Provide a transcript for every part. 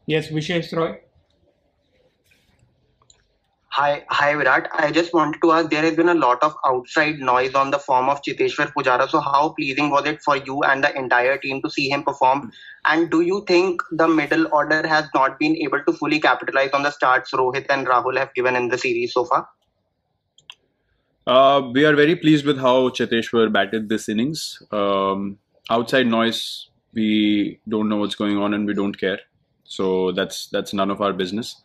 Yes, Vishesh Roy. Hi Virat. I just wanted to ask, there has been a lot of outside noise on the form of Chiteshwar Pujara. So how pleasing was it for you and the entire team to see him perform? And do you think the middle order has not been able to fully capitalize on the starts Rohit and Rahul have given in the series so far? We are very pleased with how Cheteshwar batted this innings. Outside noise, we don't know what's going on and we don't care. So that's none of our business.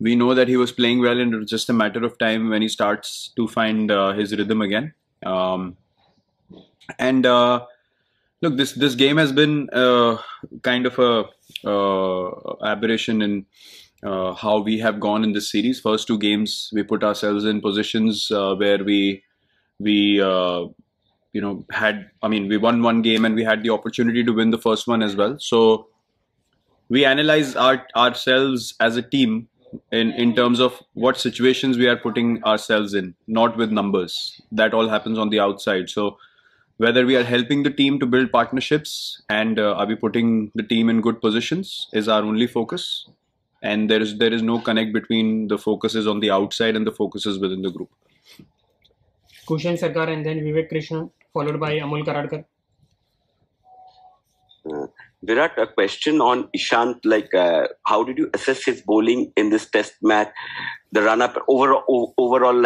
We know that he was playing well, and it's just a matter of time when he starts to find his rhythm again. Um, and Look, this game has been kind of a aberration in how we have gone in this series. First two games, we put ourselves in positions where we had. I mean, we won one game and we had the opportunity to win the first one as well. So we analyze ourselves as a team in terms of what situations we are putting ourselves in, not with numbers. That all happens on the outside. So whether we are helping the team to build partnerships and are we putting the team in good positions is our only focus. And there is no connect between the focuses on the outside and the focuses within the group. Kushan Sarkar and then Vivek Krishna, followed by Amol Karadkar. Virat, a question on Ishant. How did you assess his bowling in this Test match? The run-up overall,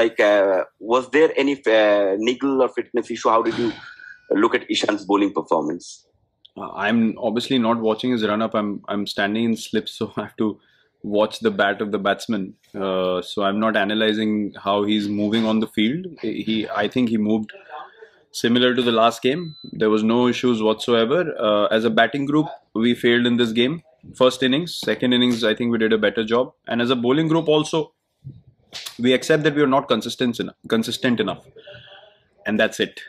was there any niggle or fitness issue? How did you look at Ishant's bowling performance? I'm obviously not watching his run-up. I'm standing in slips, so I have to watch the bat of the batsman. So I'm not analyzing how he's moving on the field. I think he moved similar to the last game. There was no issues whatsoever. As a batting group, we failed in this game. First innings, second innings, I think we did a better job. And as a bowling group also, we accept that we are not consistent enough. And that's it.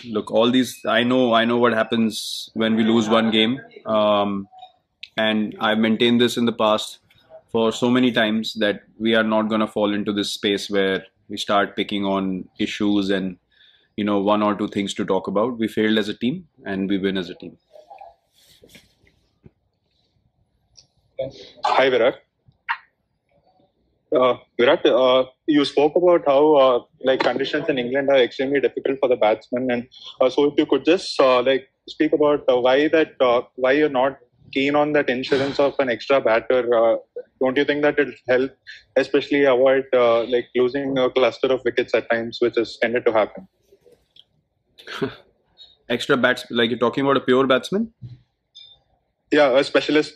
Look, all these, I know what happens when we lose one game. And I've maintained this in the past for so many times that we are not going to fall into this space where we start picking on issues and one or two things to talk about. We failed as a team and we win as a team. Hi Virat. Virat, you spoke about how conditions in England are extremely difficult for the batsmen, and so if you could just speak about why you're not keen on that insurance of an extra batter. Don't you think that it'll help, especially avoid losing a cluster of wickets at times, which has tended to happen? Extra bats, like you're talking about a pure batsman? Yeah, a specialist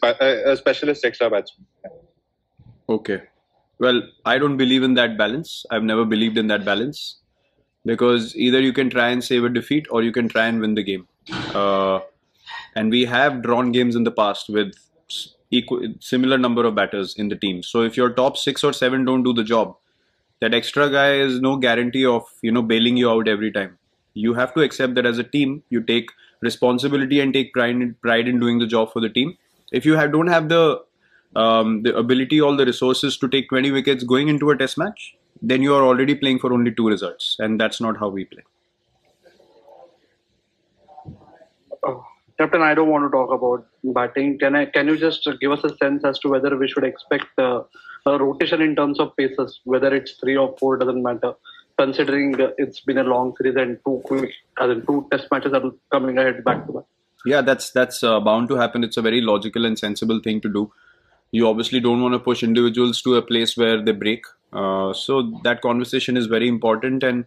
extra batsman. Okay. Well, I don't believe in that balance. I've never believed in that balance because either you can try and save a defeat or you can try and win the game. And we have drawn games in the past with similar number of batters in the team. So if your top 6 or 7 don't do the job, that extra guy is no guarantee of bailing you out every time. You have to accept that as a team, you take responsibility and take pride in doing the job for the team. If you don't have the ability, all the resources to take 20 wickets going into a test match, then you are already playing for only 2 results, and that's not how we play. Captain, I don't want to talk about batting. Can you just give us a sense as to whether we should expect a rotation in terms of paces, whether it's 3 or 4, doesn't matter, considering it's been a long series and 2 test matches are coming ahead back to back? Yeah, that's bound to happen. It's a very logical and sensible thing to do. You obviously don't want to push individuals to a place where they break. So that conversation is very important and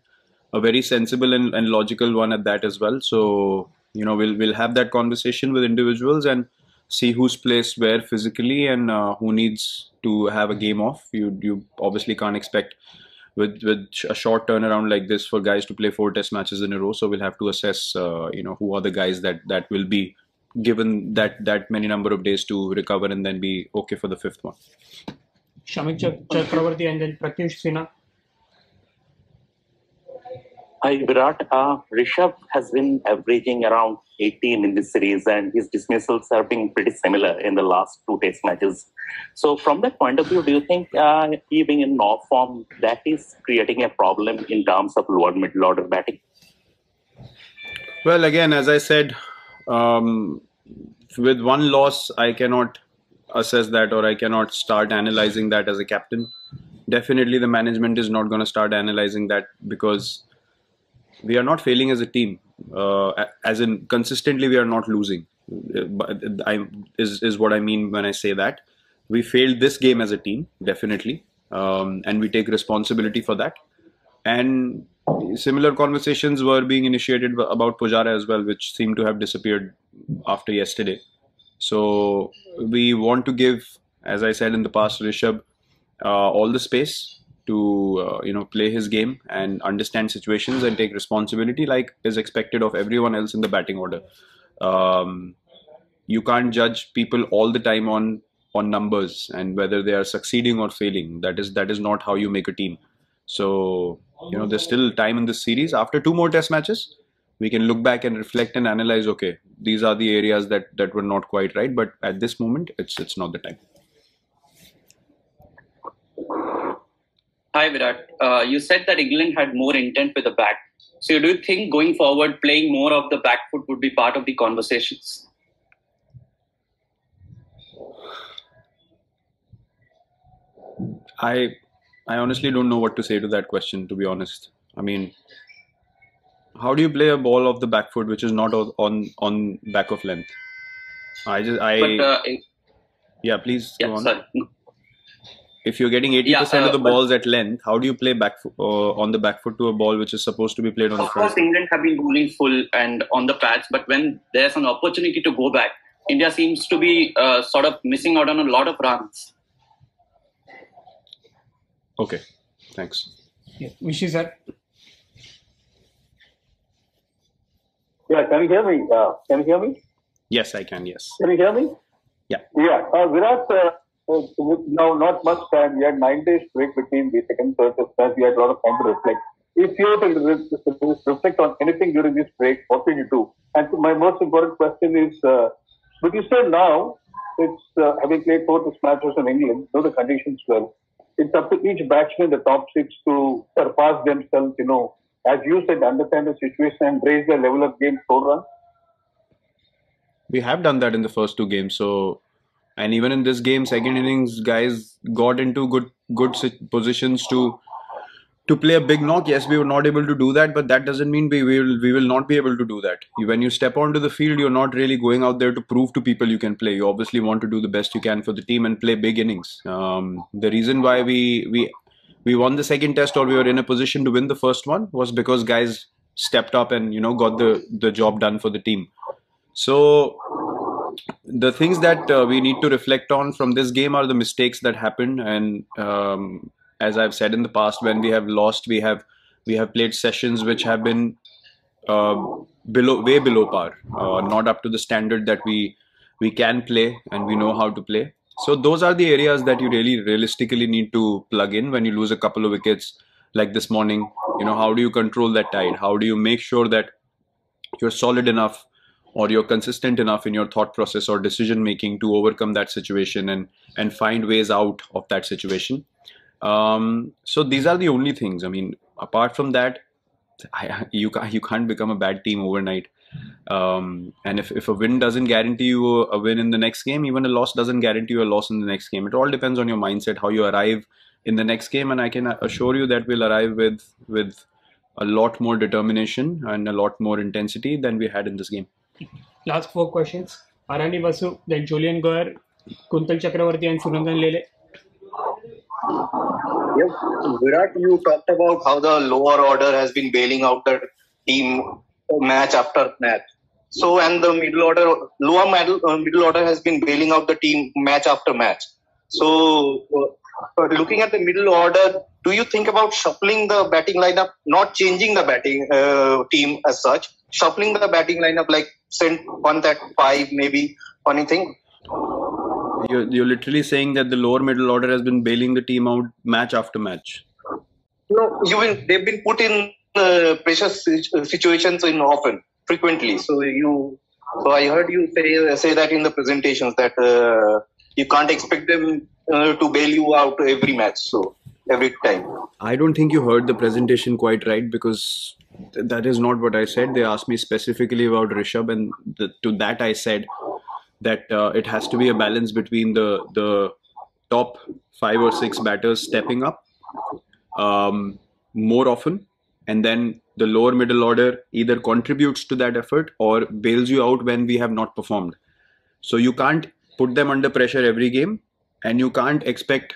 a very sensible and logical one at that as well. So we'll have that conversation with individuals and see who's placed where physically and who needs to have a game off. You obviously can't expect with a short turnaround like this for guys to play 4 test matches in a row. So we'll have to assess who are the guys that will be given that many number of days to recover and then be okay for the 5th one. Shamik Chakravarti and then Pratyush Sinha. Hi Virat, Rishabh has been averaging around 18 in this series and his dismissals have been pretty similar in the last 2 test matches. So from that point of view, do you think he being in off form, that is creating a problem in terms of lower middle order batting? Well, again, as I said, with one loss, I cannot assess that, or I cannot start analyzing that as a captain. Definitely, the management is not going to start analyzing that, because we are not failing as a team. As in, consistently, we are not losing. Is what I mean when I say that. We failed this game as a team, definitely, and we take responsibility for that. And similar conversations were being initiated about Pujara as well, which seemed to have disappeared after yesterday. So we want to give, as I said in the past, Rishabh all the space to play his game and understand situations and take responsibility like is expected of everyone else in the batting order. You can't judge people all the time on numbers and whether they are succeeding or failing. That is not how you make a team. So there's still time in this series. After 2 more test matches, we can look back and reflect and analyze, okay, these are the areas that were not quite right, but at this moment it's not the time. Hi Virat, you said that England had more intent with the bat. So do you think going forward playing more of the back foot would be part of the conversations? I honestly don't know what to say to that question, to be honest. I mean, how do you play a ball off the back foot which is not on back of length? Yeah, please go on. Sorry. If you're getting 80% of the balls at length, how do you play on the back foot to a ball which is supposed to be played on the front? Of course, England have been bowling full and on the pads, but when there's an opportunity to go back, India seems to be sort of missing out on a lot of runs. Okay, thanks. Yeah. Vishy sir. Yeah, can you hear me? Can you hear me? Yes, I can. Yes. Can you hear me? Yeah. Yeah. Virat, now not much time. We had 9 days break between the second and third test match. We had a lot of time to reflect. If you were to reflect on anything during this break, what did you do? And my most important question is, would you say now, it's having played 4 test matches in England, know the conditions well, it's up to each batsman in the top 6 to surpass themselves, as you said, understand the situation and raise the level of game score run? We have done that in the first 2 games. And even in this game, second innings, guys got into good positions to play a big knock. Yes, we were not able to do that, but that doesn't mean we will not be able to do that. When you step onto the field, you're not really going out there to prove to people you can play. You obviously want to do the best you can for the team and play big innings. The reason why we won the second test, or we were in a position to win the first one, was because guys stepped up and got the job done for the team. So the things that we need to reflect on from this game are the mistakes that happened. And as I've said in the past, when we have lost, we have played sessions which have been way below par, not up to the standard that we can play and we know how to play. So those are the areas that you really realistically need to plug in when you lose a couple of wickets like this morning. How do you control that tide? How do you make sure that you're solid enough or you're consistent enough in your thought process or decision making to overcome that situation and find ways out of that situation? So these are the only things. I mean, apart from that, you can't become a bad team overnight. And if a win doesn't guarantee you a win in the next game, even a loss doesn't guarantee you a loss in the next game. It all depends on your mindset, how you arrive in the next game. And I can assure you that we'll arrive with a lot more determination and a lot more intensity than we had in this game. Last 4 questions. Arani Basu, then Julian Goer, Kuntal Chakravarti and Sunandan Lele. Yes, Virat, you talked about how the lower order has been bailing out the team match after match. So, and the lower middle order has been bailing out the team match after match. So, looking at the middle order, do you think about shuffling the batting lineup, not changing the batting team as such, shuffling the batting lineup, like send one at 5 maybe, or anything? You're literally saying that the lower middle order has been bailing the team out match after match. No, they've been put in pressure situations frequently. So I heard you say that in the presentations that you can't expect them to bail you out every match. So every time. I don't think you heard the presentation quite right, because that is not what I said. They asked me specifically about Rishabh, and to that I said that it has to be a balance between the top 5 or 6 batters stepping up more often, and then the lower middle order either contributes to that effort or bails you out when we have not performed. So you can't put them under pressure every game, and you can't expect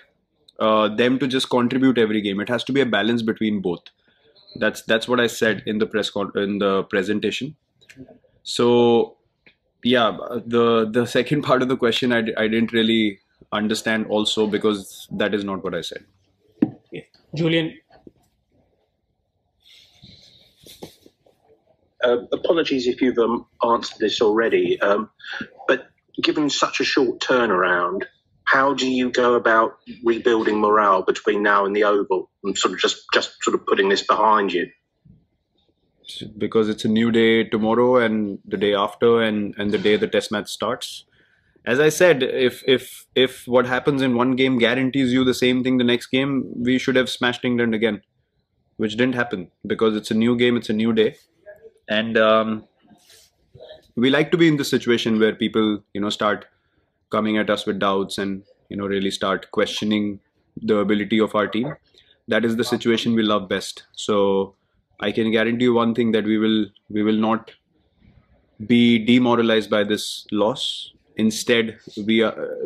them to just contribute every game. It has to be a balance between both. That's what I said in the presentation. So yeah, the second part of the question I didn't really understand also, because that is not what I said. Yeah. Julian. Apologies if you've answered this already, but given such a short turnaround, how do you go about rebuilding morale between now and the Oval, and sort of just sort of putting this behind you? Because it's a new day tomorrow, and the day after, and the day the test match starts. As I said, if what happens in one game guarantees you the same thing the next game, we should have smashed England again, which didn't happen, because it's a new game, it's a new day. And we like to be in this situation where people, start coming at us with doubts and, really start questioning the ability of our team. That is the situation we love best. So I can guarantee you one thing, that we will not be demoralized by this loss. Instead,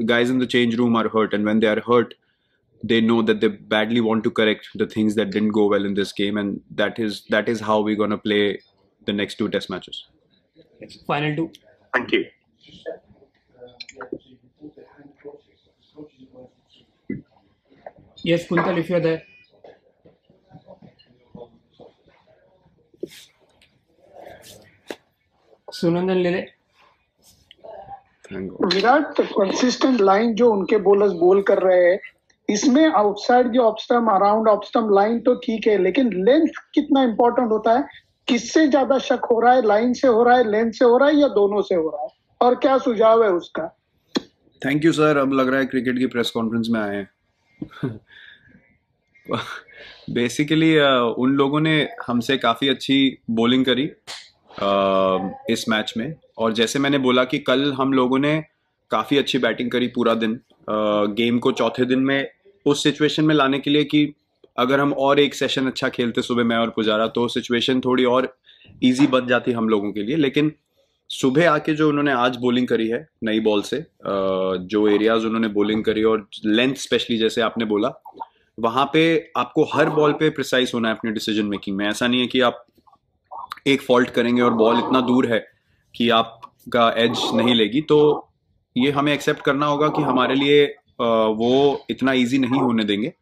guys in the change room are hurt, and when they are hurt, they know that they badly want to correct the things that didn't go well in this game, and that is how we're going to play the next 2 test matches. Final 2. Thank you. Yes, Kuntal, if you're there. Sunandan Lele. Virat consistent line जो उनके bowlers बोल कर रहे हैं, इसमें outside जो off stump, around off stump line तो ठीक है, लेकिन लेंथ कितना इंपॉर्टेंट होता है? किससे ज्यादा शक हो रहा है? लाइन से हो रहा है, लेंथ से हो रहा है, या दोनों से हो रहा है? और क्या सुझाव है उसका? थैंक यू सर, अब लग रहा है क्रिकेट की प्रेस कॉन्फ्रेंस में आए हैं। बेसिकली उन लोगों ने हमसे काफ़ी अच्छी बॉलिंग करी इस मैच में, और जैसे मैंने बोला कि कल हम लोगों ने काफ़ी अच्छी बैटिंग करी पूरा दिन, गेम को चौथे दिन में उस सिचुएशन में लाने के लिए कि अगर हम और एक सेशन अच्छा खेलते सुबह मैं और पुजारा, तो सिचुएशन थोड़ी और इजी बन जाती हम लोगों के लिए। लेकिन सुबह आके जो उन्होंने आज बॉलिंग करी है नई बॉल से, जो एरियाज उन्होंने बॉलिंग करी और लेंथ स्पेशली जैसे आपने बोला, वहाँ पे आपको हर बॉल पे प्रिसाइज होना है अपने डिसीजन मेकिंग में। ऐसा नहीं है कि आप एक फॉल्ट करेंगे और बॉल इतना दूर है कि आपका एज नहीं लेगी, तो ये हमें एक्सेप्ट करना होगा कि हमारे लिए वो इतना इजी नहीं होने देंगे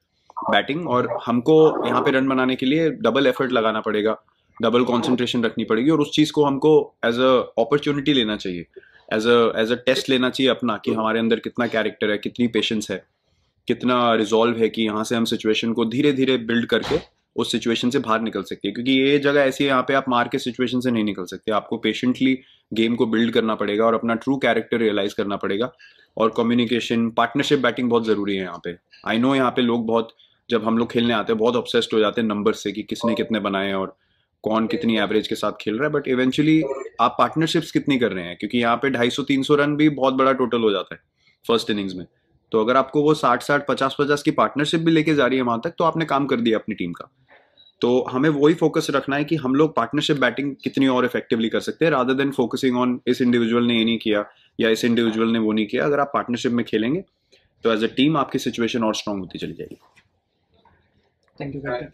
बैटिंग, और हमको यहाँ पे रन बनाने के लिए डबल एफर्ट लगाना पड़ेगा, डबल कंसंट्रेशन रखनी पड़ेगी, और उस चीज़ को हमको एज अ अपॉर्चुनिटी लेना चाहिए, एज अ टेस्ट लेना चाहिए अपना, कि हमारे अंदर कितना कैरेक्टर है, कितनी पेशेंस है, कितना रिजॉल्व है कि यहाँ से हम सिचुएशन को धीरे धीरे बिल्ड करके उस सिचुएशन से बाहर निकल सकते हैं। क्योंकि ये जगह ऐसी है, यहाँ पे आप मार के सिचुएशन से नहीं निकल सकते, आपको पेशेंटली गेम को बिल्ड करना पड़ेगा और अपना ट्रू कैरेक्टर रियलाइज करना पड़ेगा, और कम्युनिकेशन, पार्टनरशिप बैटिंग बहुत ज़रूरी है यहाँ पे। आई नो यहाँ पे लोग बहुत, जब हम लोग खेलने आते हैं बहुत ऑब्सेस्ड हो जाते हैं नंबर से कि किसने कितने बनाए हैं और कौन कितनी एवरेज के साथ खेल रहा है, बट इवेंचुअली आप पार्टनरशिप्स कितनी कर रहे हैं, क्योंकि यहाँ पे 250-300 रन भी बहुत बड़ा टोटल हो जाता है फर्स्ट इनिंग्स में। तो अगर आपको वो 60-60, 50-50 की पार्टनरशिप भी लेके जा रही है वहां तक, तो आपने काम कर दिया अपनी टीम का। तो हमें वही फोकस रखना है कि हम लोग पार्टनरशिप बैटिंग कितनी और इफेक्टिवली कर सकते हैं, रादर देन फोकसिंग ऑन इस इंडिविजुअल ने ये नहीं किया या इस इंडिविजुअल ने वो नहीं किया। अगर आप पार्टनरशिप में खेलेंगे तो एज अ टीम आपकी सिचुएशन और स्ट्रांग होती चली जाएगी। Thank you captain.